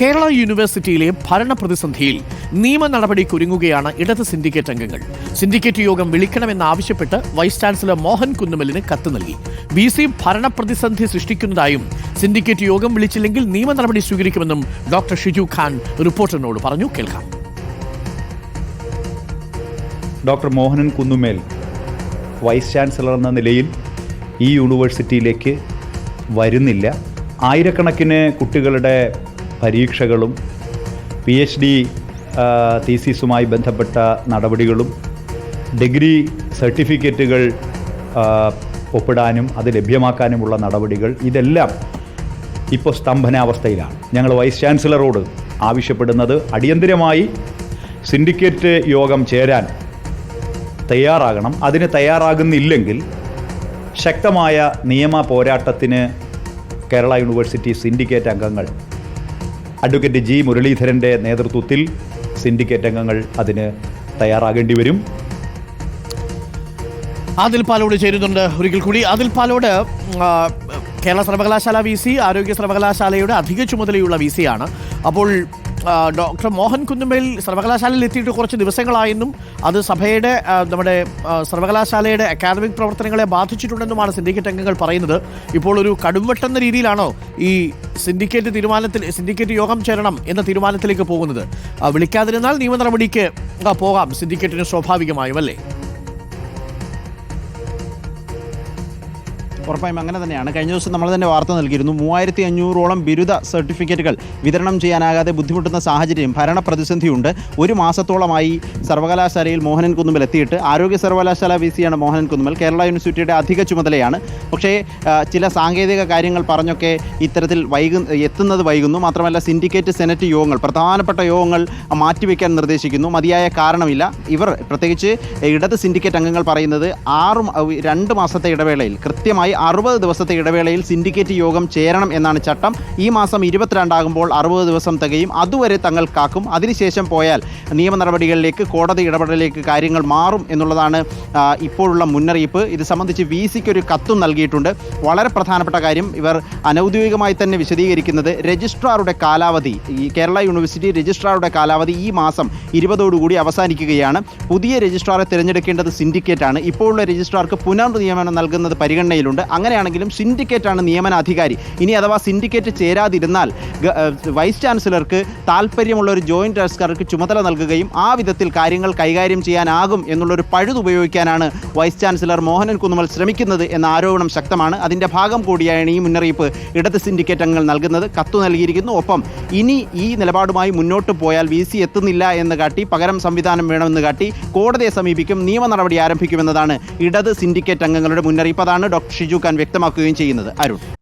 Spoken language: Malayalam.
കേരള യൂണിവേഴ്സിറ്റിയിലെ ഭരണ പ്രതിസന്ധിയിൽ നിയമ നടപടിക്കൊരുങ്ങുകയാണ് ഇടത് സിൻഡിക്കേറ്റ് അംഗങ്ങൾ. സിൻഡിക്കേറ്റ് യോഗം വിളിക്കണമെന്നാവശ്യപ്പെട്ട് വൈസ് ചാൻസലർ മോഹൻ കുന്നുമലിന് കത്ത് നൽകി. BC ഭരണ പ്രതിസന്ധി സൃഷ്ടിക്കുന്നതായും സിൻഡിക്കേറ്റ് യോഗം വിളിച്ചില്ലെങ്കിൽ നിയമ നടപടി സ്വീകരിക്കുമെന്നും ഡോക്ടർ ഷിജു ഖാൻ റിപ്പോർട്ടറിനോട് പറഞ്ഞു. കേൾക്കാം. ഡോക്ടർ മോഹനൻ കുന്നുമേൽ വൈസ് ചാൻസലർ എന്ന നിലയിൽ ഈ യൂണിവേഴ്സിറ്റിയിലേക്ക് വരുന്നില്ല. ആയിരക്കണക്കിന് കുട്ടികളുടെ പരീക്ഷകളും PhD തീസിസുമായി ബന്ധപ്പെട്ട നടപടികളും ഡിഗ്രി സർട്ടിഫിക്കറ്റുകൾ ഒപ്പിടാനും അത് ലഭ്യമാക്കാനുമുള്ള നടപടികൾ ഇതെല്ലാം ഇപ്പോൾ സ്തംഭനാവസ്ഥയിലാണ്. ഞങ്ങൾ വൈസ് ചാൻസലറോട് ആവശ്യപ്പെടുന്നത് അടിയന്തിരമായി സിൻഡിക്കേറ്റ് യോഗം ചേരാൻ തയ്യാറാകണം. അതിന് തയ്യാറാകുന്നില്ലെങ്കിൽ ശക്തമായ നിയമ പോരാട്ടത്തിന് കേരള യൂണിവേഴ്സിറ്റി സിൻഡിക്കേറ്റ് അംഗങ്ങൾ അഡ്വക്കേറ്റ് G. മുരളീധരൻ്റെ നേതൃത്വത്തിൽ സിൻഡിക്കേറ്റ് അംഗങ്ങൾ അതിന് തയ്യാറാകേണ്ടി വരും. ആദിൽ പാലോട് ചേരുന്നുണ്ട്. ഒരിക്കൽ കൂടി ആദിൽ പാലോട്, കേരള സർവകലാശാല VC ആരോഗ്യ സർവകലാശാലയുടെ അധിക ചുമതലയുള്ള VC ആണ്. അപ്പോൾ ഡോക്ടർ മോഹൻ കുന്നുമേൽ സർവകലാശാലയിൽ എത്തിയിട്ട് കുറച്ച് ദിവസങ്ങളായെന്നും അത് സഭയുടെ നമ്മുടെ സർവകലാശാലയുടെ അക്കാദമിക് പ്രവർത്തനങ്ങളെ ബാധിച്ചിട്ടുണ്ടെന്നുമാണ് സിൻഡിക്കേറ്റ് അംഗങ്ങൾ പറയുന്നത്. ഇപ്പോൾ ഒരു കടുംവെട്ടെന്ന രീതിയിലാണോ ഈ സിൻഡിക്കേറ്റ് യോഗം ചേരണം എന്ന തീരുമാനത്തിലേക്ക് പോകുന്നത്? വിളിക്കാതിരുന്നാൽ നിയമ നടപടിക്ക് പോകാം സിൻഡിക്കേറ്റിന് സ്വാഭാവികമായും, അല്ലേ? ഉറപ്പായും അങ്ങനെ തന്നെയാണ്. കഴിഞ്ഞ ദിവസം നമ്മൾ തന്നെ വാർത്ത നൽകിയിരുന്നു. 3500ഓളം ബിരുദ സർട്ടിഫിക്കറ്റുകൾ വിതരണം ചെയ്യാനാകാതെ ബുദ്ധിമുട്ടുന്ന സാഹചര്യം, ഭരണ പ്രതിസന്ധിയുണ്ട്. ഒരു മാസത്തോളമായി സർവകലാശാലയിൽ മോഹനൻ കുന്നുമൽ എത്തിയിട്ട്. ആരോഗ്യ സർവകലാശാല VC ആണ് മോഹനൻ കുന്നുമൽ, കേരള യൂണിവേഴ്സിറ്റിയുടെ അധിക ചുമതലയാണ്. പക്ഷേ ചില സാങ്കേതിക കാര്യങ്ങൾ പറഞ്ഞൊക്കെ ഇത്തരത്തിൽ എത്തുന്നത് വൈകുന്നു. മാത്രമല്ല സിൻഡിക്കേറ്റ് സെനറ്റ് യോഗങ്ങൾ, പ്രധാനപ്പെട്ട യോഗങ്ങൾ മാറ്റിവെക്കാൻ നിർദ്ദേശിക്കുന്നു. മതിയായ കാരണമില്ല. ഇവർ പ്രത്യേകിച്ച് ഇടത് സിൻഡിക്കേറ്റ് അംഗങ്ങൾ പറയുന്നത് 2 മാസത്തെ ഇടവേളയിൽ, കൃത്യമായി 60 ദിവസത്തെ ഇടവേളയിൽ സിൻഡിക്കേറ്റ് യോഗം ചേരണം എന്നാണ് ചട്ടം. ഈ മാസം 22 ആകുമ്പോൾ 60 ദിവസം തികയും. അതുവരെ തങ്ങൾ കാക്കും. അതിനുശേഷം പോയാൽ നിയമ നടപടികളിലേക്ക്, കോടതി ഇടപെടലിലേക്ക് കാര്യങ്ങൾ മാറും എന്നുള്ളതാണ് ഇപ്പോഴുള്ള മുന്നറിയിപ്പ്. ഇത് സംബന്ധിച്ച് VCക്ക് ഒരു കത്തും നൽകിയിട്ടുണ്ട്. വളരെ പ്രധാനപ്പെട്ട കാര്യം ഇവർ അനൗദ്യോഗികമായി തന്നെ വിശദീകരിക്കുന്നത്, രജിസ്ട്രാറുടെ കാലാവധി, ഈ കേരള യൂണിവേഴ്സിറ്റി രജിസ്ട്രാറുടെ കാലാവധി ഈ മാസം 20ഓടുകൂടി അവസാനിക്കുകയാണ്. പുതിയ രജിസ്ട്രാറെ തിരഞ്ഞെടുക്കേണ്ടത് സിൻഡിക്കേറ്റാണ്. ഇപ്പോഴുള്ള രജിസ്ട്രാർക്ക് പുനർനിയമനം നൽകുന്നത് പരിഗണനയിലുണ്ട്. അങ്ങനെയാണെങ്കിലും സിൻഡിക്കേറ്റാണ് നിയമനാധികാരി. ഇനി അഥവാ സിൻഡിക്കേറ്റ് ചേരാതിരുന്നാൽ വൈസ് ചാൻസലർക്ക് താല്പര്യമുള്ള ഒരു ജോയിൻറ്റ് രജിസ്ട്രാർക്ക് ചുമതല നൽകുകയും ആ വിധത്തിൽ കാര്യങ്ങൾ കൈകാര്യം ചെയ്യാനാകും എന്നുള്ളൊരു പഴുതുപയോഗിക്കാനാണ് വൈസ് ചാൻസലർ മോഹനൻ കുന്നുമൽ ശ്രമിക്കുന്നത് എന്ന ആരോപണം ശക്തമാണ്. അതിൻ്റെ ഭാഗം കൂടിയാണ് ഈ മുന്നറിയിപ്പ് ഇടത് സിൻഡിക്കേറ്റ് അംഗങ്ങൾ നൽകുന്നത്. കത്തു നൽകിയിരിക്കുന്നു. ഒപ്പം ഇനി ഈ നിലപാടുമായി മുന്നോട്ട് പോയാൽ VC എത്തുന്നില്ല എന്ന് കാട്ടി, പകരം സംവിധാനം വേണമെന്ന് കാട്ടി കോടതിയെ സമീപിക്കും, നിയമ നടപടി ആരംഭിക്കുമെന്നതാണ് ഇടത് സിൻഡിക്കേറ്റ് അംഗങ്ങളുടെ മുന്നറിയിപ്പ്. അതാണ് ഡോക്ടർ ഷിജു ഖാൻ വ്യക്തമാക്കുകയും ചെയ്യുന്നത്. അരുൺ.